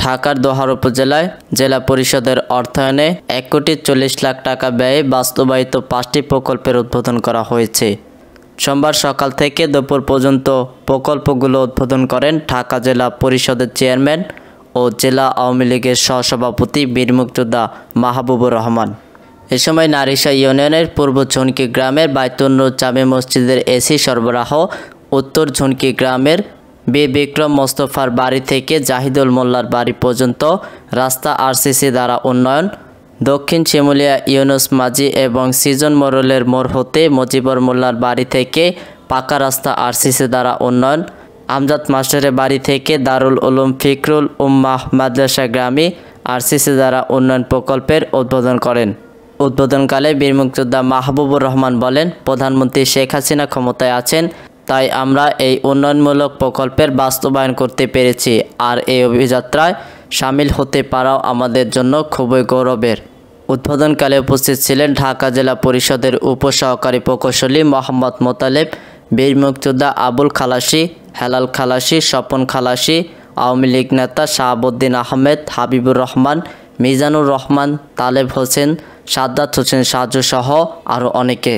ঢাকার দোহার উপজেলায় জেলা পরিষদের অর্থায়নে 1,40,00,000 টাকা ব্যয়ে বাস্তবায়িত 5টি প্রকল্পের উদ্বোধন করা হয়েছে। সোমবার সকাল থেকে দুপুর পর্যন্ত প্রকল্পগুলো উদ্বোধন করেন ঢাকা জেলা পরিষদের চেয়ারম্যান ও জেলা আওয়ামী লীগের সহসভাপতি বীর মুক্তিযোদ্ধা মাহবুবুর রহমান। এ সময় নারিশা ইউনিয়নের পূর্ব ঝুনকি গ্রামের বাইতুন্নুর জামে মসজিদের এসি সরবরাহ, উত্তর ঝুনকি গ্রামের বীর বিক্রম মোস্তফার বাড়ি থেকে জাহিদুল মোল্লার বাড়ি পর্যন্ত রাস্তা আরসিসি দ্বারা উন্নয়ন, দক্ষিণ শিমুলিয়া ইউনুস মাঝি এবং সিজন মোড়লের মোড় হতে মুজিবুর মোল্লার বাড়ি থেকে পাকা রাস্তা আরসিসি দ্বারা উন্নয়ন, আমজাদ মাস্টারের বাড়ি থেকে দারুল উলুম ফিকরুল উম্মাহ মাদ্রাসা গ্রামে আরসিসি দ্বারা উন্নয়ন প্রকল্পের উদ্বোধন করেন। উদ্বোধনকালে বীর মুক্তিযোদ্ধা মাহবুবুর রহমান বলেন, প্রধানমন্ত্রী শেখ হাসিনা ক্ষমতায় আছেন, তাই আমরা এই উন্নয়নমূলক প্রকল্পের বাস্তবায়ন করতে পেরেছি। আর এই অভিযাত্রায় সামিল হতে পারাও আমাদের জন্য খুবই গৌরবের। উদ্বোধনকালে উপস্থিত ছিলেন ঢাকা জেলা পরিষদের উপসহকারী প্রকৌশলী মোহাম্মদ মোতালেব, বীর মুক্তিযোদ্ধা আবুল খালাসি, হেলাল খালাসি, স্বপন খালাসি, আওয়ামী লীগ নেতা শাহাবুদ্দিন আহমেদ, হাবিবুর রহমান, মিজানুর রহমান, তালেব হোসেন, সাদ্দাত হোসেন সাজু সহ আরও অনেকে।